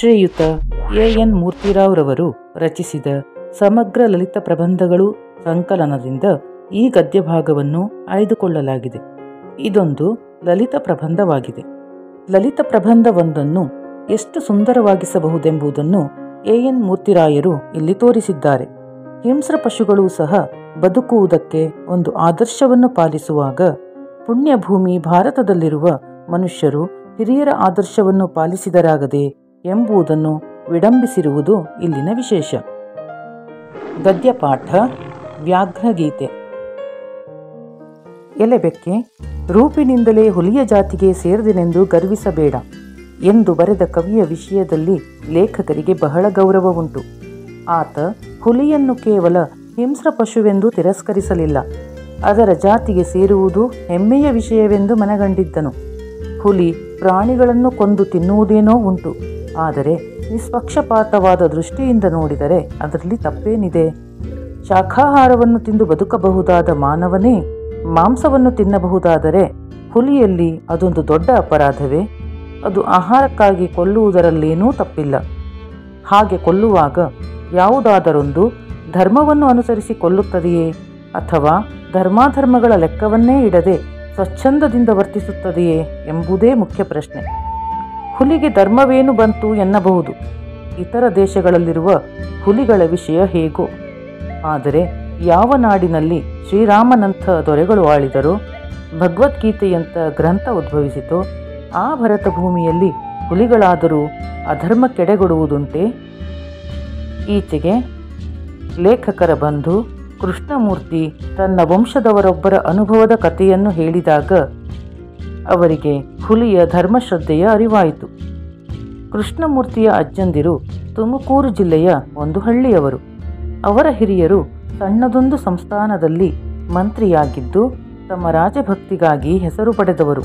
ಶ್ರೀಯುತ ಎ.ಎನ್. ಮೂರ್ತಿರಾವ್ರವರು ರಚಿಸಿದ ಸಮಗ್ರ ಲಲಿತ ಪ್ರಬಂಧಗಳು ಸಂಕಲನದಿಂದ ಈ ಗದ್ಯಭಾಗವನ್ನು ಆಯ್ದುಕೊಳ್ಳಲಾಗಿದೆ. ಇದೊಂದು ಲಲಿತ ಪ್ರಬಂಧವಾಗಿದೆ. ಲಲಿತ ಪ್ರಬಂಧವೊಂದನ್ನು ಎಷ್ಟು ಸುಂದರವಾಗಿಸಬಹುದೆಂಬುದನ್ನು ಎ.ಎನ್. ಮೂರ್ತಿರಾಯರು ಇಲ್ಲಿ ತೋರಿಸಿದ್ದಾರೆ. ಹಿಂಸ್ರ ಪಶುಗಳು ಸಹ ಬದುಕುವುದಕ್ಕೆ ಒಂದು ಆದರ್ಶವನ್ನು ಪಾಲಿಸುವಾಗ ಪುಣ್ಯಭೂಮಿ ಭಾರತದಲ್ಲಿರುವ ಮನುಷ್ಯರು ಹಿರಿಯರ ಆದರ್ಶವನ್ನು ಪಾಲಿಸಿದರಾಗದೆ ಎಂಬುದನ್ನು ವಿಡಂಬಿಸಿರುವುದು ಇಲ್ಲಿನ ವಿಶೇಷ. ಗದ್ಯಪಾಠ ವ್ಯಾಘ್ರಗೀತೆ. ಎಲೆಬೆಕ್ಕೆ, ರೂಪಿನಿಂದಲೇ ಹುಲಿಯ ಜಾತಿಗೆ ಸೇರಿದೆನೆಂದು ಗರ್ವಿಸಬೇಡ ಎಂದು ಬರೆದ ಕವಿಯ ವಿಷಯದಲ್ಲಿ ಲೇಖಕರಿಗೆ ಬಹಳ ಗೌರವ ಉಂಟು. ಆತ ಹುಲಿಯನ್ನು ಕೇವಲ ಹಿಂಸ್ರ ಪಶುವೆಂದು ತಿರಸ್ಕರಿಸಲಿಲ್ಲ, ಅದರ ಜಾತಿಗೆ ಸೇರುವುದು ಹೆಮ್ಮೆಯ ವಿಷಯವೆಂದು ಮನಗಂಡಿದ್ದನು. ಹುಲಿ ಪ್ರಾಣಿಗಳನ್ನು ಕೊಂದು ತಿನ್ನುವುದೇನೋ ಉಂಟು, ಆದರೆ ನಿಷ್ಪಕ್ಷಪಾತವಾದ ದೃಷ್ಟಿಯಿಂದ ನೋಡಿದರೆ ಅದರಲ್ಲಿ ತಪ್ಪೇನಿದೆ? ಶಾಖಾಹಾರವನ್ನು ತಿಂದು ಬದುಕಬಹುದಾದ ಮಾನವನೇ ಮಾಂಸವನ್ನು ತಿನ್ನಬಹುದಾದರೆ ಹುಲಿಯಲ್ಲಿ ಅದೊಂದು ದೊಡ್ಡ ಅಪರಾಧವೇ? ಅದು ಆಹಾರಕ್ಕಾಗಿ ಕೊಲ್ಲುವುದರಲ್ಲೇನೂ ತಪ್ಪಿಲ್ಲ. ಹಾಗೆ ಕೊಲ್ಲುವಾಗ ಯಾವುದಾದರೊಂದು ಧರ್ಮವನ್ನು ಅನುಸರಿಸಿ ಕೊಲ್ಲುತ್ತದೆಯೇ, ಅಥವಾ ಧರ್ಮಾಧರ್ಮಗಳ ಲೆಕ್ಕವನ್ನೇ ಇಡದೆ ಸ್ವಚ್ಛಂದದಿಂದ ವರ್ತಿಸುತ್ತದೆಯೇ ಎಂಬುದೇ ಮುಖ್ಯ ಪ್ರಶ್ನೆ. ಹುಲಿಗೆ ಧರ್ಮವೇನು ಬಂತು ಎನ್ನಬಹುದು. ಇತರ ದೇಶಗಳಲ್ಲಿರುವ ಹುಲಿಗಳ ವಿಷಯ ಹೇಗೋ. ಆದರೆ ಯಾವ ನಾಡಿನಲ್ಲಿ ಶ್ರೀರಾಮನಂಥ ದೊರೆಗಳು ಆಳಿದರೋ, ಭಗವದ್ಗೀತೆಯಂಥ ಗ್ರಂಥ ಉದ್ಭವಿಸಿತೋ, ಆ ಭರತ ಭೂಮಿಯಲ್ಲಿ ಹುಲಿಗಳಾದರೂ ಅಧರ್ಮ ಕೆಡೆಗೊಡುವುದುಂಟೆ? ಈಚೆಗೆ ಲೇಖಕರ ಬಂಧು ಕೃಷ್ಣಮೂರ್ತಿ ತನ್ನ ವಂಶದವರೊಬ್ಬರ ಅನುಭವದ ಕಥೆಯನ್ನು ಹೇಳಿದಾಗ ಅವರಿಗೆ ಹುಲಿಯ ಧರ್ಮಶ್ರದ್ಧೆಯ ಅರಿವಾಯಿತು. ಕೃಷ್ಣಮೂರ್ತಿಯ ಅಜ್ಜಂದಿರು ತುಮಕೂರು ಜಿಲ್ಲೆಯ ಒಂದು ಹಳ್ಳಿಯವರು. ಅವರ ಹಿರಿಯರು ಸಣ್ಣದೊಂದು ಸಂಸ್ಥಾನದಲ್ಲಿ ಮಂತ್ರಿಯಾಗಿದ್ದು ತಮ್ಮ ರಾಜಭಕ್ತಿಗಾಗಿ ಹೆಸರು ಪಡೆದವರು.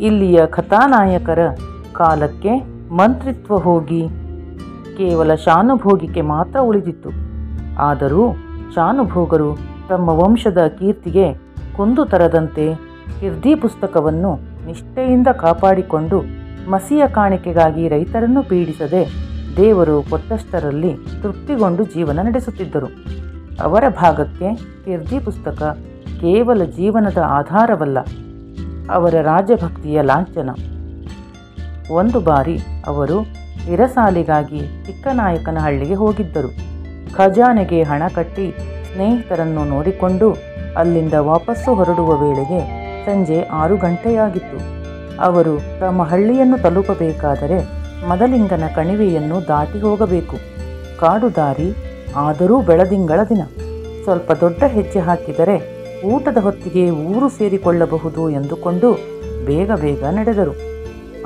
ಇಲ್ಲಿಯ ಕಥಾನಾಯಕರ ಕಾಲಕ್ಕೆ ಮಂತ್ರಿತ್ವ ಹೋಗಿ ಕೇವಲ ಶಾನುಭೋಗಿಕೆ ಮಾತ್ರ ಉಳಿದಿತ್ತು. ಆದರೂ ಶಾನುಭೋಗರು ತಮ್ಮ ವಂಶದ ಕೀರ್ತಿಗೆ ಕುಂದು ತರದಂತೆ ಕೀರ್ತಿ ಪುಸ್ತಕವನ್ನು ನಿಷ್ಠೆಯಿಂದ ಕಾಪಾಡಿಕೊಂಡು ಮಸಿಯ ಕಾಣಿಕೆಗಾಗಿ ರೈತರನ್ನು ಪೀಡಿಸದೆ ದೇವರು ಕೊಟ್ಟಷ್ಟರಲ್ಲಿ ತೃಪ್ತಿಗೊಂಡು ಜೀವನ ನಡೆಸುತ್ತಿದ್ದರು. ಅವರ ಭಾಗಕ್ಕೆ ಕೀರ್ತಿ ಪುಸ್ತಕ ಕೇವಲ ಜೀವನದ ಆಧಾರವಲ್ಲ, ಅವರ ರಾಜಭಕ್ತಿಯ ಲಾಂಛನ. ಒಂದು ಬಾರಿ ಅವರು ಇರಸಾಲಿಗಾಗಿ ಚಿಕ್ಕನಾಯಕನಹಳ್ಳಿಗೆ ಹೋಗಿದ್ದರು. ಖಜಾನೆಗೆ ಹಣ ಕಟ್ಟಿ ಸ್ನೇಹಿತರನ್ನು ನೋಡಿಕೊಂಡು ಅಲ್ಲಿಂದ ವಾಪಸ್ಸು ಹೊರಡುವ ವೇಳೆಗೆ ಸಂಜೆ 6 ಗಂಟೆಯಾಗಿತ್ತು. ಅವರು ತಮ್ಮ ಹಳ್ಳಿಯನ್ನು ತಲುಪಬೇಕಾದರೆ ಮದಲಿಂಗನ ಕಣಿವೆಯನ್ನು ದಾಟಿ ಹೋಗಬೇಕು. ಕಾಡು ದಾರಿ, ಆದರೂ ಬೆಳದಿಂಗಳ ದಿನ. ಸ್ವಲ್ಪ ದೊಡ್ಡ ಹೆಜ್ಜೆ ಹಾಕಿದರೆ ಊಟದ ಹೊತ್ತಿಗೆ ಊರು ಸೇರಿಕೊಳ್ಳಬಹುದು ಎಂದುಕೊಂಡು ಬೇಗ ಬೇಗ ನಡೆದರು.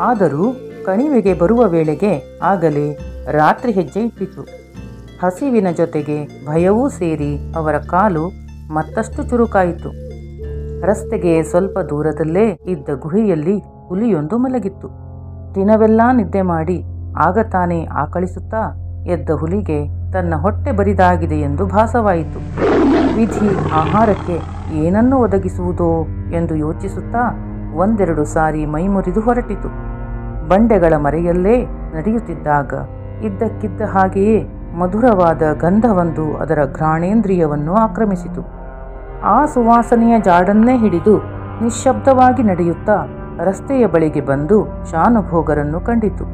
ಆದರೂ ಕಣಿವೆಗೆ ಬರುವ ವೇಳೆಗೆ ಆಗಲೇ ರಾತ್ರಿ ಹೆಜ್ಜೆ ಇಟ್ಟಿತು. ಹಸಿವಿನ ಜೊತೆಗೆ ಭಯವೂ ಸೇರಿ ಅವರ ಕಾಲು ಮತ್ತಷ್ಟು ಚುರುಕಾಯಿತು. ರಸ್ತೆಗೆ ಸ್ವಲ್ಪ ದೂರದಲ್ಲೇ ಇದ್ದ ಗುಹೆಯಲ್ಲಿ ಹುಲಿಯೊಂದು ಮಲಗಿತ್ತು. ದಿನವೆಲ್ಲ ನಿದ್ದೆ ಮಾಡಿ ಆಗ ತಾನೇ ಆಕಳಿಸುತ್ತಾ ಎದ್ದ ಹುಲಿಗೆ ತನ್ನ ಹೊಟ್ಟೆ ಬರಿದಾಗಿದೆ ಎಂದು ಭಾಸವಾಯಿತು. ವಿಧಿ ಆಹಾರಕ್ಕೆ ಏನನ್ನು ಒದಗಿಸುವುದೋ ಎಂದು ಯೋಚಿಸುತ್ತಾ ಒಂದೆರಡು ಸಾರಿ ಮೈಮುರಿದು ಹೊರಟಿತು. ಬಂಡೆಗಳ ಮರೆಯಲ್ಲೇ ನಡೆಯುತ್ತಿದ್ದಾಗ ಇದ್ದಕ್ಕಿದ್ದ ಹಾಗೆಯೇ ಮಧುರವಾದ ಗಂಧವೊಂದು ಅದರ ಘ್ರಾಣೇಂದ್ರಿಯವನ್ನು ಆಕ್ರಮಿಸಿತು. ಆ ಸುವಾಸನೆಯ ಜಾಡನ್ನೇ ಹಿಡಿದು ನಿಶ್ಶಬ್ದವಾಗಿ ನಡೆಯುತ್ತಾ ರಸ್ತೆಯ ಬಳಿಗೆ ಬಂದು ಶಾನುಭೋಗರನ್ನು ಕಂಡಿತು.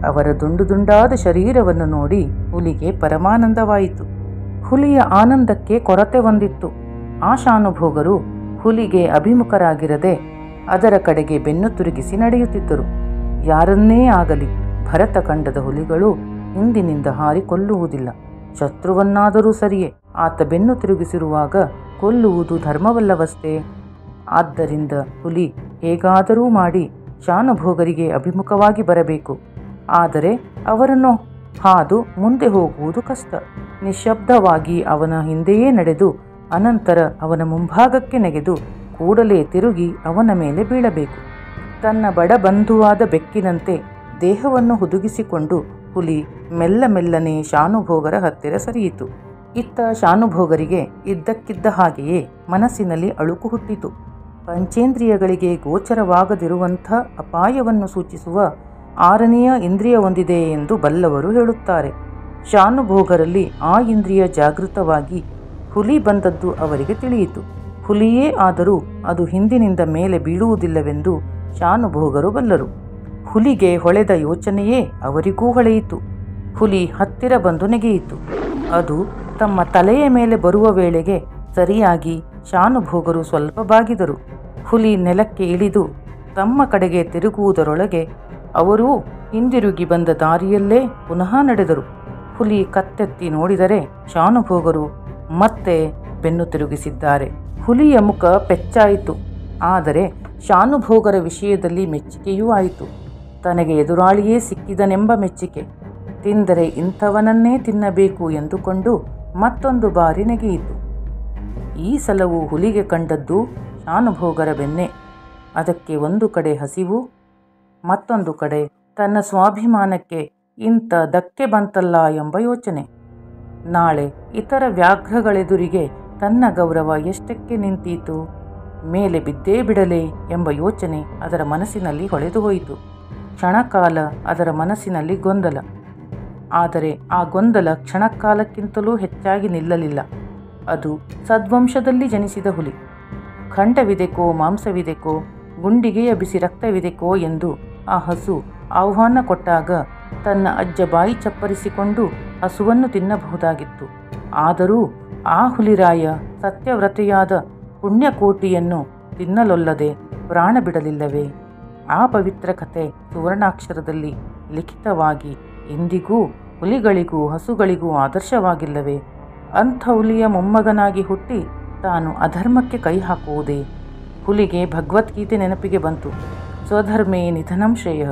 ಅವರ ದುಂಡು ದುಂಡಾದ ಶರೀರವನ್ನು ನೋಡಿ ಹುಲಿಗೆ ಪರಮಾನಂದವಾಯಿತು. ಹುಲಿಯ ಆನಂದಕ್ಕೆ ಕೊರತೆ ಹೊಂದಿತ್ತು. ಆ ಶಾನುಭೋಗರು ಹುಲಿಗೆ ಅಭಿಮುಖರಾಗಿರದೆ ಅದರ ಕಡೆಗೆ ಬೆನ್ನು ತಿರುಗಿಸಿ ನಡೆಯುತ್ತಿದ್ದರು. ಯಾರನ್ನೇ ಆಗಲಿ ಭರತ ಕಂಡದ ಹುಲಿಗಳು ಹಿಂದಿನಿಂದ ಹಾರಿ ಕೊಲ್ಲುವುದಿಲ್ಲ. ಶತ್ರುವನ್ನಾದರೂ ಸರಿಯೇ, ಆತ ಬೆನ್ನು ತಿರುಗಿಸಿರುವಾಗ ಕೊಲ್ಲುವುದು ಧರ್ಮವಲ್ಲವಷ್ಟೇ. ಆದ್ದರಿಂದ ಹುಲಿ ಹೇಗಾದರೂ ಮಾಡಿ ಶಾನುಭೋಗರಿಗೆ ಅಭಿಮುಖವಾಗಿ ಬರಬೇಕು. ಆದರೆ ಅವರನ್ನು ಹಾದು ಮುಂದೆ ಹೋಗುವುದು ಕಷ್ಟ. ನಿಶ್ಶಬ್ದವಾಗಿ ಅವನ ಹಿಂದೆಯೇ ನಡೆದು ಅನಂತರ ಅವನ ಮುಂಭಾಗಕ್ಕೆ ನೆಗೆದು ಕೂಡಲೇ ತಿರುಗಿ ಅವನ ಮೇಲೆ ಬೀಳಬೇಕು. ತನ್ನ ಬಡ ಬಂಧುವಾದ ಬೆಕ್ಕಿನಂತೆ ದೇಹವನ್ನು ಹುದುಗಿಸಿಕೊಂಡು ಹುಲಿ ಮೆಲ್ಲ ಮೆಲ್ಲನೆ ಶಾನುಭೋಗರ ಹತ್ತಿರ ಸರಿಯಿತು. ಇತ್ತ ಶಾನುಭೋಗರಿಗೆ ಇದ್ದಕ್ಕಿದ್ದ ಹಾಗೆಯೇ ಮನಸ್ಸಿನಲ್ಲಿ ಅಳುಕು ಹುಟ್ಟಿತು. ಪಂಚೇಂದ್ರಿಯಗಳಿಗೆ ಗೋಚರವಾಗದಿರುವಂಥ ಅಪಾಯವನ್ನು ಸೂಚಿಸುವ 6ನೆಯ ಇಂದ್ರಿಯ ಹೊಂದಿದೆ ಎಂದು ಬಲ್ಲವರು ಹೇಳುತ್ತಾರೆ. ಶಾನುಭೋಗರಲ್ಲಿ ಆ ಇಂದ್ರಿಯ ಜಾಗೃತವಾಗಿ ಹುಲಿ ಬಂದದ್ದು ಅವರಿಗೆ ತಿಳಿಯಿತು. ಹುಲಿಯೇ ಆದರೂ ಅದು ಹಿಂದಿನಿಂದ ಮೇಲೆ ಬೀಳುವುದಿಲ್ಲವೆಂದು ಶಾನುಭೋಗರು ಬಲ್ಲರು. ಹುಲಿಗೆ ಹೊಳೆದ ಯೋಚನೆಯೇ ಅವರಿಗೂ ಹೊಳೆಯಿತು. ಹುಲಿ ಹತ್ತಿರ ಬಂದು ನೆಗೆಯಿತು. ಅದು ತಮ್ಮ ತಲೆಯ ಮೇಲೆ ಬರುವ ವೇಳೆಗೆ ಸರಿಯಾಗಿ ಶಾನುಭೋಗರು ಸ್ವಲ್ಪ ಬಾಗಿದರು. ಹುಲಿ ನೆಲಕ್ಕೆ ಇಳಿದು ತಮ್ಮ ಕಡೆಗೆ ತಿರುಗುವುದರೊಳಗೆ ಅವರೂ ಹಿಂದಿರುಗಿ ಬಂದ ದಾರಿಯಲ್ಲೇ ಪುನಃ ನಡೆದರು. ಹುಲಿ ಕತ್ತೆತ್ತಿ ನೋಡಿದರೆ ಶಾನುಭೋಗರು ಮತ್ತೆ ಬೆನ್ನು ತಿರುಗಿಸಿದ್ದಾರೆ. ಹುಲಿಯ ಮುಖ ಪೆಚ್ಚಾಯಿತು. ಆದರೆ ಶಾನುಭೋಗರ ವಿಷಯದಲ್ಲಿ ಮೆಚ್ಚುಗೆಯೂ ಆಯಿತು. ತನಗೆ ಎದುರಾಳಿಯೇ ಸಿಕ್ಕಿದನೆಂಬ ಮೆಚ್ಚುಗೆ. ತಿಂದರೆ ಇಂಥವನನ್ನೇ ತಿನ್ನಬೇಕು ಎಂದುಕೊಂಡು ಮತ್ತೊಂದು ಬಾರಿ ನೆಗೆಯಿತು. ಈ ಸಲವೂ ಹುಲಿಗೆ ಕಂಡದ್ದು ಶಾನುಭೋಗರ ಬೆನ್ನೆ. ಅದಕ್ಕೆ ಒಂದು ಕಡೆ ಹಸಿವು, ಮತ್ತೊಂದು ಕಡೆ ತನ್ನ ಸ್ವಾಭಿಮಾನಕ್ಕೆ ಇಂಥ ಧಕ್ಕೆ ಬಂತಲ್ಲ ಎಂಬ ಯೋಚನೆ. ನಾಳೆ ಇತರ ವ್ಯಾಘ್ರಗಳೆದುರಿಗೆ ತನ್ನ ಗೌರವ ಎಷ್ಟಕ್ಕೆ ನಿಂತೀತು, ಮೇಲೆ ಬಿದ್ದೇ ಬಿಡಲೇ ಎಂಬ ಯೋಚನೆ ಅದರ ಮನಸ್ಸಿನಲ್ಲಿ ಹೊಳೆದು ಹೋಯಿತು. ಕ್ಷಣಕಾಲ ಅದರ ಮನಸ್ಸಿನಲ್ಲಿ ಗೊಂದಲ. ಆದರೆ ಆ ಗೊಂದಲ ಕ್ಷಣಕಾಲಕ್ಕಿಂತಲೂ ಹೆಚ್ಚಾಗಿ ನಿಲ್ಲಲಿಲ್ಲ. ಅದು ಸದ್ವಂಶದಲ್ಲಿ ಜನಿಸಿದ ಹುಲಿ. ಖಂಡವಿದೆಕೋ, ಮಾಂಸವಿದೆಕೋ, ಗುಂಡಿಗೆಯ ಬಿಸಿ ರಕ್ತವಿದೆಕೋ ಎಂದು ಆ ಹಸು ಆಹ್ವಾನ ಕೊಟ್ಟಾಗ ತನ್ನ ಅಜ್ಜ ಬಾಯಿ ಚಪ್ಪರಿಸಿಕೊಂಡು ಹಸುವನ್ನು ತಿನ್ನಬಹುದಾಗಿತ್ತು. ಆದರೂ ಆ ಹುಲಿರಾಯ ಸತ್ಯವ್ರತೆಯಾದ ಪುಣ್ಯಕೋಟಿಯನ್ನು ತಿನ್ನಲೊಲ್ಲದೆ ಪ್ರಾಣ ಬಿಡಲಿಲ್ಲವೇ? ಆ ಪವಿತ್ರ ಕಥೆ ಸುವರ್ಣಾಕ್ಷರದಲ್ಲಿ ಲಿಖಿತವಾಗಿ ಇಂದಿಗೂ ಹುಲಿಗಳಿಗೂ ಹಸುಗಳಿಗೂ ಆದರ್ಶವಾಗಿಲ್ಲವೇ? ಅಂಥ ಹುಲಿಯ ಮೊಮ್ಮಗನಾಗಿ ಹುಟ್ಟಿ ತಾನು ಅಧರ್ಮಕ್ಕೆ ಕೈ ಹಾಕುವುದೇ? ಹುಲಿಗೆ ಭಗವದ್ಗೀತೆ ನೆನಪಿಗೆ ಬಂತು. ಸ್ವಧರ್ಮೇ ನಿಧನಂ ಶ್ರೇಯ.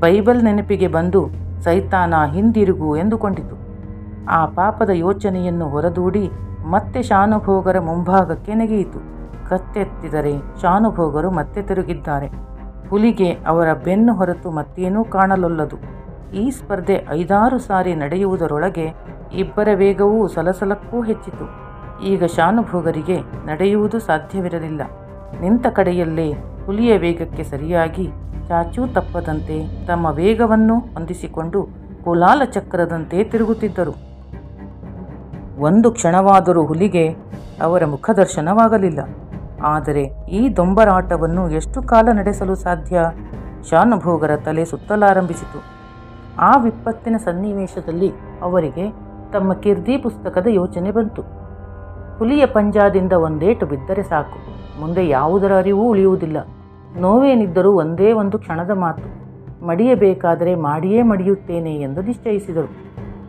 ಬೈಬಲ್ ನೆನಪಿಗೆ ಬಂದು ಸೈತಾನ ಹಿಂದಿರುಗು ಎಂದುಕೊಂಡಿತು. ಆ ಪಾಪದ ಯೋಚನೆಯನ್ನು ಹೊರದೂಡಿ ಮತ್ತೆ ಶಾನುಭೋಗರ ಮುಂಭಾಗಕ್ಕೆ ನೆಗೆಯಿತು. ಕತ್ತೆತ್ತಿದರೆ ಶಾನುಭೋಗರು ಮತ್ತೆ ತಿರುಗಿದ್ದಾರೆ. ಹುಲಿಗೆ ಅವರ ಬೆನ್ನು ಹೊರತು ಮತ್ತೇನೂ ಕಾಣಲೊಲ್ಲದು. ಈ ಸ್ಪರ್ಧೆ 5-6 ಸಾರಿ ನಡೆಯುವುದರೊಳಗೆ ಇಬ್ಬರ ವೇಗವೂ ಸಲಸಲಕ್ಕೂ ಹೆಚ್ಚಿತು. ಈಗ ಶಾನುಭೋಗರಿಗೆ ನಡೆಯುವುದು ಸಾಧ್ಯವಿರಲಿಲ್ಲ. ನಿಂತ ಕಡೆಯಲ್ಲೇ ಹುಲಿಯ ವೇಗಕ್ಕೆ ಸರಿಯಾಗಿ ಚಾಚೂ ತಪ್ಪದಂತೆ ತಮ್ಮ ವೇಗವನ್ನು ಹೊಂದಿಸಿಕೊಂಡು ಕುಲಾಲ ಚಕ್ರದಂತೆ ತಿರುಗುತ್ತಿದ್ದರು. ಒಂದು ಕ್ಷಣವಾದರೂ ಹುಲಿಗೆ ಅವರ ಮುಖದರ್ಶನವಾಗಲಿಲ್ಲ. ಆದರೆ ಈ ದೊಂಬರಾಟವನ್ನು ಎಷ್ಟು ಕಾಲ ನಡೆಸಲು ಸಾಧ್ಯ? ಶಾನುಭೋಗರ ತಲೆ ಸುತ್ತಲಾರಂಭಿಸಿತು. ಆ ವಿಪತ್ತಿನ ಸನ್ನಿವೇಶದಲ್ಲಿ ಅವರಿಗೆ ತಮ್ಮ ಕೀರ್ತಿ ಪುಸ್ತಕದ ಯೋಚನೆ ಬಂತು. ಹುಲಿಯ ಪಂಜಾದಿಂದ ಒಂದೇಟು ಬಿದ್ದರೆ ಸಾಕು, ಮುಂದೆ ಯಾವುದರ ಅರಿವೂ ಉಳಿಯುವುದಿಲ್ಲ. ನೋವೇನಿದ್ದರೂ ಒಂದೇ ಒಂದು ಕ್ಷಣದ ಮಾತು. ಮಡಿಯಬೇಕಾದರೆ ಮಾಡಿಯೇ ಮಡಿಯುತ್ತೇನೆ ಎಂದು ನಿಶ್ಚಯಿಸಿದರು.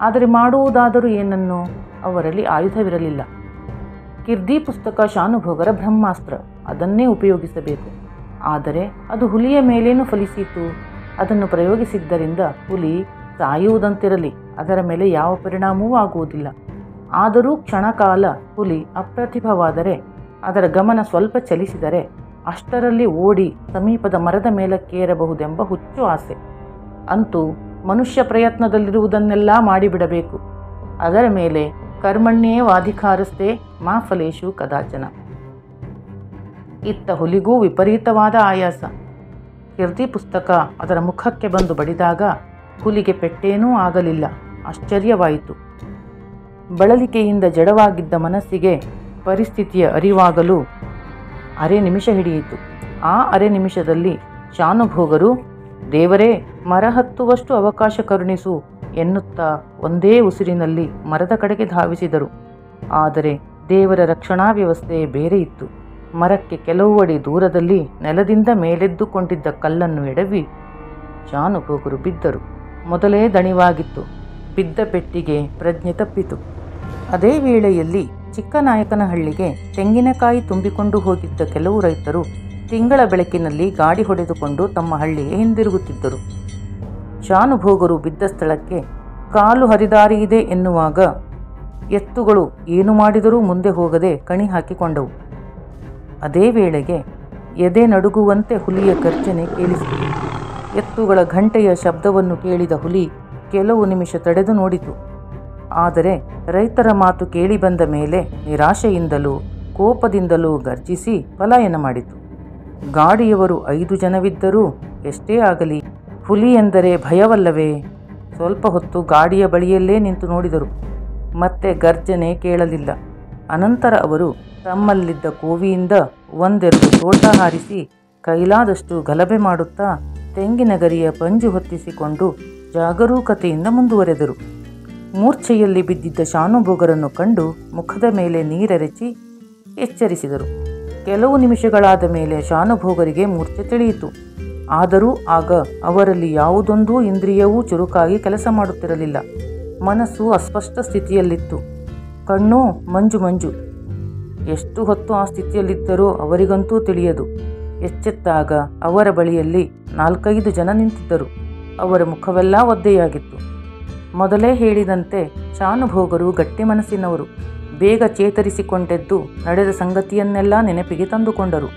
ಆದರೆ ಮಾಡುವುದಾದರೂ ಏನನ್ನು? ಅವರಲ್ಲಿ ಆಯುಧವಿರಲಿಲ್ಲ. ಕೀರ್ತಿ ಪುಸ್ತಕ ಶಾನುಭೋಗರ ಬ್ರಹ್ಮಾಸ್ತ್ರ, ಅದನ್ನೇ ಉಪಯೋಗಿಸಬೇಕು. ಆದರೆ ಅದು ಹುಲಿಯ ಮೇಲೇನು ಫಲಿಸಿತು? ಅದನ್ನು ಪ್ರಯೋಗಿಸಿದ್ದರಿಂದ ಹುಲಿ ಸಾಯುವುದಂತಿರಲಿ, ಅದರ ಮೇಲೆ ಯಾವ ಪರಿಣಾಮವೂ ಆಗುವುದಿಲ್ಲ. ಆದರೂ ಕ್ಷಣಕಾಲ ಹುಲಿ ಅಪ್ರತಿಭವಾದರೆ, ಅದರ ಗಮನ ಸ್ವಲ್ಪ ಚಲಿಸಿದರೆ ಅಷ್ಟರಲ್ಲಿ ಓಡಿ ಸಮೀಪದ ಮರದ ಮೇಲಕ್ಕೇರಬಹುದೆಂಬ ಹುಚ್ಚು ಆಸೆ. ಅಂತೂ ಮನುಷ್ಯ ಪ್ರಯತ್ನದಲ್ಲಿರುವುದನ್ನೆಲ್ಲ ಮಾಡಿಬಿಡಬೇಕು. ಅದರ ಮೇಲೆ ಕರ್ಮಣ್ಯೇ ವಾಧಿಕಾರಸ್ಥೆ ಮಾ ಫಲೇಶು ಕದಾಚನ. ಇತ್ತ ಹುಲಿಗೂ ವಿಪರೀತವಾದ ಆಯಾಸ. ಕೀರ್ತಿ ಪುಸ್ತಕ ಅದರ ಮುಖಕ್ಕೆ ಬಂದು ಬಡಿದಾಗ ಹುಲಿಗೆ ಪೆಟ್ಟೇನೂ ಆಗಲಿಲ್ಲ. ಆಶ್ಚರ್ಯವಾಯಿತು. ಬಳಲಿಕೆಯಿಂದ ಜಡವಾಗಿದ್ದ ಮನಸ್ಸಿಗೆ ಪರಿಸ್ಥಿತಿಯ ಅರಿವಾಗಲು ಅರೆ ನಿಮಿಷ ಹಿಡಿಯಿತು. ಆ ಅರೆ ನಿಮಿಷದಲ್ಲಿ ಶಾನುಭೋಗರು ದೇವರೇ ಮರ ಹತ್ತುವಷ್ಟು ಅವಕಾಶ ಕರುಣಿಸು ಎನ್ನುತ್ತಾ ಒಂದೇ ಉಸಿರಿನಲ್ಲಿ ಮರದ ಕಡೆಗೆ ಧಾವಿಸಿದರು. ಆದರೆ ದೇವರ ರಕ್ಷಣಾ ವ್ಯವಸ್ಥೆ ಬೇರೆ ಇತ್ತು. ಮರಕ್ಕೆ ಕೆಲವು ಅಡಿ ದೂರದಲ್ಲಿ ನೆಲದಿಂದ ಮೇಲೆದ್ದುಕೊಂಡಿದ್ದ ಕಲ್ಲನ್ನು ಎಡವಿ ಶಾನುಭೋಗರು ಬಿದ್ದರು. ಮೊದಲೇ ದಣಿವಾಗಿತ್ತು. ಬಿದ್ದ ಪೆಟ್ಟಿಗೆ ಪ್ರಜ್ಞೆ ತಪ್ಪಿತು. ಅದೇ ವೇಳೆಯಲ್ಲಿ ಚಿಕ್ಕನಾಯಕನಹಳ್ಳಿಗೆ ತೆಂಗಿನಕಾಯಿ ತುಂಬಿಕೊಂಡು ಹೋಗಿದ್ದ ಕೆಲವು ರೈತರು ತಿಂಗಳ ಬೆಳಕಿನಲ್ಲಿ ಗಾಡಿ ಹೊಡೆದುಕೊಂಡು ತಮ್ಮ ಹಳ್ಳಿಗೆ ಹಿಂದಿರುಗುತ್ತಿದ್ದರು. ಶಾನುಭೋಗರು ಬಿದ್ದ ಸ್ಥಳಕ್ಕೆ ಕಾಲು ಹರಿದಾರಿಯಿದೆ ಎನ್ನುವಾಗ ಎತ್ತುಗಳು ಏನು ಮಾಡಿದರೂ ಮುಂದೆ ಹೋಗದೆ ಕಣಿ ಹಾಕಿಕೊಂಡವು. ಅದೇ ವೇಳೆಗೆ ಎದೆ ನಡುಗುವಂತೆ ಹುಲಿಯ ಗರ್ಜನೆ ಕೇಳಿಸಿತು. ಎತ್ತುಗಳ ಘಂಟೆಯ ಶಬ್ದವನ್ನು ಕೇಳಿದ ಹುಲಿ ಕೆಲವು ನಿಮಿಷ ತಡೆದು ನೋಡಿತು. ಆದರೆ ರೈತರ ಮಾತು ಕೇಳಿ ಬಂದ ಮೇಲೆ ನಿರಾಶೆಯಿಂದಲೂ ಕೋಪದಿಂದಲೂ ಗರ್ಜಿಸಿ ಪಲಾಯನ ಮಾಡಿತು. ಗಾಡಿಯವರು 5 ಜನವಿದ್ದರೂ ಎಷ್ಟೇ ಆಗಲಿ ಹುಲಿ ಎಂದರೆ ಭಯವಲ್ಲವೇ? ಸ್ವಲ್ಪ ಹೊತ್ತು ಗಾಡಿಯ ಬಳಿಯಲ್ಲೇ ನಿಂತು ನೋಡಿದರು. ಮತ್ತೆ ಗರ್ಜನೆ ಕೇಳಲಿಲ್ಲ. ಅನಂತರ ಅವರು ತಮ್ಮಲ್ಲಿದ್ದ ಕೋವಿಯಿಂದ ಒಂದೆರಡು ತೋಟ ಹಾರಿಸಿ ಕೈಲಾದಷ್ಟು ಗಲಭೆ ಮಾಡುತ್ತಾ ತೆಂಗಿನ ಗರಿಯ ಪಂಜು ಹೊತ್ತಿಸಿಕೊಂಡು ಜಾಗರೂಕತೆಯಿಂದ ಮುಂದುವರೆದರು. ಮೂರ್ಛೆಯಲ್ಲಿ ಬಿದ್ದಿದ್ದ ಶಾನುಭೋಗರನ್ನು ಕಂಡು ಮುಖದ ಮೇಲೆ ನೀರೆರಚಿ ಎಚ್ಚರಿಸಿದರು. ಕೆಲವು ನಿಮಿಷಗಳಾದ ಮೇಲೆ ಶಾನುಭೋಗರಿಗೆ ಮೂರ್ಛೆ ತಿಳಿಯಿತು. ಆದರೂ ಆಗ ಅವರಲ್ಲಿ ಯಾವುದೊಂದು ಇಂದ್ರಿಯವೂ ಚುರುಕಾಗಿ ಕೆಲಸ ಮಾಡುತ್ತಿರಲಿಲ್ಲ. ಮನಸ್ಸು ಅಸ್ಪಷ್ಟ ಸ್ಥಿತಿಯಲ್ಲಿತ್ತು. ಕಣ್ಣು ಮಂಜು ಮಂಜು. ಎಷ್ಟು ಹೊತ್ತು ಆ ಸ್ಥಿತಿಯಲ್ಲಿದ್ದರೋ ಅವರಿಗಂತೂ ತಿಳಿಯದು. ಎಚ್ಚೆತ್ತಾಗ ಅವರ ಬಳಿಯಲ್ಲಿ 4-5 ಜನ ನಿಂತಿದ್ದರು. ಅವರ ಮುಖವೆಲ್ಲ ಒದ್ದೆಯಾಗಿತ್ತು. ಮೊದಲೇ ಹೇಳಿದಂತೆ ಶಾನುಭೋಗರು ಗಟ್ಟಿ ಮನಸ್ಸಿನವರು. ಬೇಗ ಚೇತರಿಸಿಕೊಂಡೆದ್ದು ನಡೆದ ಸಂಗತಿಯನ್ನೆಲ್ಲ ನೆನಪಿಗೆ ತಂದುಕೊಂಡರು.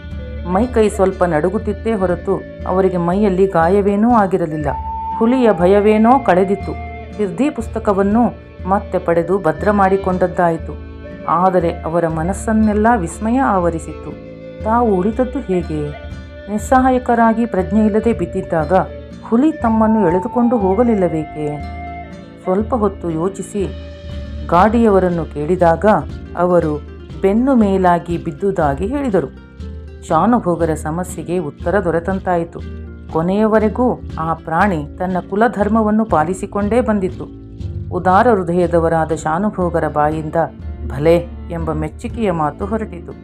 ಮೈಕೈ ಸ್ವಲ್ಪ ನಡುಗುತ್ತಿತ್ತೇ ಹೊರತು ಅವರಿಗೆ ಮೈಯಲ್ಲಿ ಗಾಯವೇನೂ ಆಗಿರಲಿಲ್ಲ. ಹುಲಿಯ ಭಯವೇನೋ ಕಳೆದಿತ್ತು. ಕಿರ್ದಿ ಪುಸ್ತಕವನ್ನು ಮತ್ತೆ ಪಡೆದು ಭದ್ರ ಮಾಡಿಕೊಂಡದ್ದಾಯಿತು. ಆದರೆ ಅವರ ಮನಸ್ಸನ್ನೆಲ್ಲ ವಿಸ್ಮಯ ಆವರಿಸಿತ್ತು. ತಾವು ಉಳಿದದ್ದು ಹೇಗೆ? ನಿಸ್ಸಹಾಯಕರಾಗಿ ಪ್ರಜ್ಞೆಯಿಲ್ಲದೆ ಬಿದ್ದಿದ್ದಾಗ ಹುಲಿ ತಮ್ಮನ್ನು ಎಳೆದುಕೊಂಡು ಹೋಗಲಿಲ್ಲಬೇಕೆ? ಸ್ವಲ್ಪ ಹೊತ್ತು ಯೋಚಿಸಿ ಗಾಡಿಯವರನ್ನು ಕೇಳಿದಾಗ ಅವರು ಬೆನ್ನು ಮೇಲಾಗಿ ಬಿದ್ದುದಾಗಿ ಹೇಳಿದರು. ಶಾನುಭೋಗರ ಸಮಸ್ಯೆಗೆ ಉತ್ತರ ದೊರೆತಂತಾಯಿತು. ಕೊನೆಯವರೆಗೂ ಆ ಪ್ರಾಣಿ ತನ್ನ ಕುಲಧರ್ಮವನ್ನು ಪಾಲಿಸಿಕೊಂಡೇ ಬಂದಿತ್ತು. ಉದಾರ ಹೃದಯದವರಾದ ಶಾನುಭೋಗರ ಬಾಯಿಂದ ಭಲೆ ಎಂಬ ಮೆಚ್ಚುಗೆಯ ಮಾತು ಹೊರಟಿತು.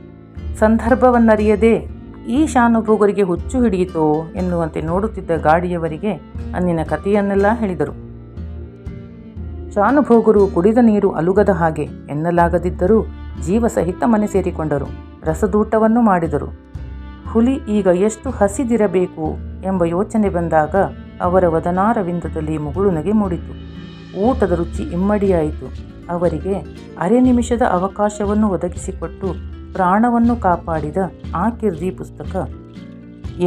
ಸಂದರ್ಭವನ್ನರಿಯದೆ ಈ ಶಾನುಭೋಗರಿಗೆ ಹುಚ್ಚು ಹಿಡಿಯಿತೋ ಎನ್ನುವಂತೆ ನೋಡುತ್ತಿದ್ದ ಗಾಡಿಯವರಿಗೆ ಅಂದಿನ ಕಥೆಯನ್ನೆಲ್ಲ ಹೇಳಿದರು. ಶಾನುಭೋಗರು ಕುಡಿದ ನೀರು ಅಲುಗದ ಹಾಗೆ ಎನ್ನಲಾಗದಿದ್ದರೂ ಜೀವ ಸಹಿತ ಮನೆ ಸೇರಿಕೊಂಡರು. ರಸದೂಟವನ್ನು ಮಾಡಿದರು. ಹುಲಿ ಈಗ ಎಷ್ಟು ಹಸಿದಿರಬೇಕು ಎಂಬ ಯೋಚನೆ ಬಂದಾಗ ಅವರ ವದನಾರವಿಂದದಲ್ಲಿ ಮುಗುಳುನಗೆ ಮೂಡಿತು. ಊಟದ ರುಚಿ ಇಮ್ಮಡಿಯಾಯಿತು. ಅವರಿಗೆ ಅರೆ ನಿಮಿಷದ ಅವಕಾಶವನ್ನು ಒದಗಿಸಿಕೊಟ್ಟು ಪ್ರಾಣವನ್ನು ಕಾಪಾಡಿದ ಆ ಕಿರ್ದಿ ಪುಸ್ತಕ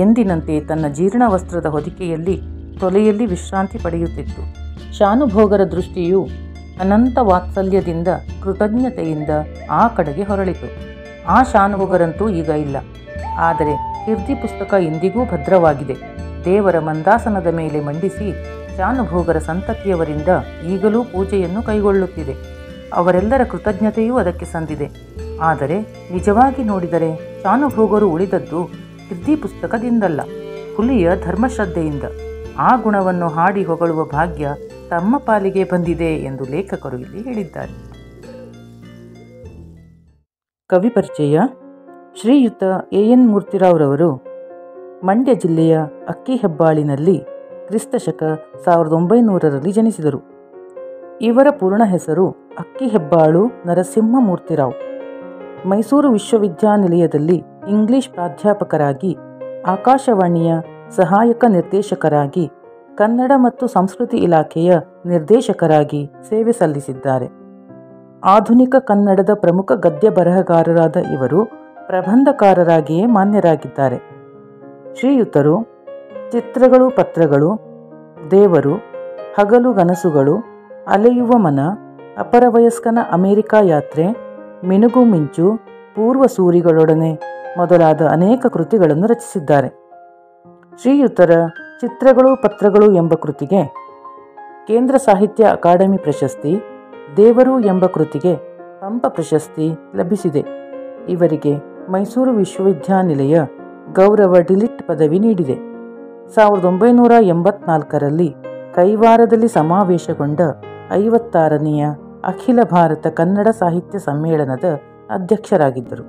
ಎಂದಿನಂತೆ ತನ್ನ ಜೀರ್ಣ ವಸ್ತ್ರದ ಹೊದಿಕೆಯಲ್ಲಿ ತೊಲೆಯಲ್ಲಿ ವಿಶ್ರಾಂತಿ ಪಡೆಯುತ್ತಿತ್ತು. ಶಾನುಭೋಗರ ದೃಷ್ಟಿಯು ಅನಂತ ವಾತ್ಸಲ್ಯದಿಂದ ಕೃತಜ್ಞತೆಯಿಂದ ಆ ಕಡೆಗೆ ಹೊರಳಿತು. ಆ ಶಾನುಭೋಗರಂತೂ ಈಗ ಇಲ್ಲ. ಆದರೆ ಕಿರ್ದಿ ಪುಸ್ತಕ ಇಂದಿಗೂ ಭದ್ರವಾಗಿದೆ. ದೇವರ ಮಂದಾಸನದ ಮೇಲೆ ಮಂಡಿಸಿ ಶಾನುಭೋಗರ ಸಂತತಿಯವರಿಂದ ಈಗಲೂ ಪೂಜೆಯನ್ನು ಕೈಗೊಳ್ಳುತ್ತಿದೆ. ಅವರೆಲ್ಲರ ಕೃತಜ್ಞತೆಯೂ ಅದಕ್ಕೆ ಸಂದಿದೆ. ಆದರೆ ನಿಜವಾಗಿ ನೋಡಿದರೆ ಶಾನುಭೋಗರು ಉಳಿದದ್ದು ಕಿರ್ದಿ ಪುಸ್ತಕದಿಂದಲ್ಲ, ಹುಲಿಯ ಧರ್ಮಶ್ರದ್ಧೆಯಿಂದ. ಆ ಗುಣವನ್ನು ಹಾಡಿ ಹೊಗಳುವ ಭಾಗ್ಯ ತಮ್ಮ ಪಾಲಿಗೆ ಬಂದಿದೆ ಎಂದು ಲೇಖಕರು ಇಲ್ಲಿ ಹೇಳಿದ್ದಾರೆ. ಕವಿ ಪರಿಚಯ. ಶ್ರೀಯುತ ಎ.ಎನ್. ಮೂರ್ತಿರಾವ್ರವರು ಮಂಡ್ಯ ಜಿಲ್ಲೆಯ ಅಕ್ಕಿಹೆಬ್ಬಾಳಿನಲ್ಲಿ ಕ್ರಿಸ್ತಶಕ 1900ರಲ್ಲಿ ಜನಿಸಿದರು. ಇವರ ಪೂರ್ಣ ಹೆಸರು ಅಕ್ಕಿಹೆಬ್ಬಾಳು ನರಸಿಂಹ ಮೂರ್ತಿರಾವ್. ಮೈಸೂರು ವಿಶ್ವವಿದ್ಯಾನಿಲಯದಲ್ಲಿ ಇಂಗ್ಲಿಷ್ ಪ್ರಾಧ್ಯಾಪಕರಾಗಿ, ಆಕಾಶವಾಣಿಯ ಸಹಾಯಕ ನಿರ್ದೇಶಕರಾಗಿ, ಕನ್ನಡ ಮತ್ತು ಸಂಸ್ಕೃತಿ ಇಲಾಖೆಯ ನಿರ್ದೇಶಕರಾಗಿ ಸೇವೆ ಸಲ್ಲಿಸಿದ್ದಾರೆ. ಆಧುನಿಕ ಕನ್ನಡದ ಪ್ರಮುಖ ಗದ್ಯ ಬರಹಗಾರರಾದ ಇವರು ಪ್ರಬಂಧಕಾರರಾಗಿಯೇ ಮಾನ್ಯರಾಗಿದ್ದಾರೆ. ಶ್ರೀಯುತರು ಚಿತ್ರಗಳು ಪತ್ರಗಳು, ದೇವರು, ಹಗಲು ಗನಸುಗಳು, ಅಲೆಯುವ ಮನ, ಅಪರವಯಸ್ಕನ ಅಮೆರಿಕಾ ಯಾತ್ರೆ, ಮಿನುಗು ಮಿಂಚು, ಪೂರ್ವ ಸೂರಿಗಳೊಡನೆ ಮೊದಲಾದ ಅನೇಕ ಕೃತಿಗಳನ್ನು ರಚಿಸಿದ್ದಾರೆ. ಶ್ರೀಯುತರ ಚಿತ್ರಗಳು ಪತ್ರಗಳು ಎಂಬ ಕೃತಿಗೆ ಕೇಂದ್ರ ಸಾಹಿತ್ಯ ಅಕಾಡೆಮಿ ಪ್ರಶಸ್ತಿ, ದೇವರು ಎಂಬ ಕೃತಿಗೆ ಪಂಪ ಪ್ರಶಸ್ತಿ ಲಭಿಸಿದೆ. ಇವರಿಗೆ ಮೈಸೂರು ವಿಶ್ವವಿದ್ಯಾನಿಲಯ ಗೌರವ ಡಿಲಿಟ್ ಪದವಿ ನೀಡಿದೆ. 1984ರಲ್ಲಿ ಕೈವಾರದಲ್ಲಿ ಸಮಾವೇಶಗೊಂಡ 56ನೆಯ ಅಖಿಲ ಭಾರತ ಕನ್ನಡ ಸಾಹಿತ್ಯ ಸಮ್ಮೇಳನದ ಅಧ್ಯಕ್ಷರಾಗಿದ್ದರು.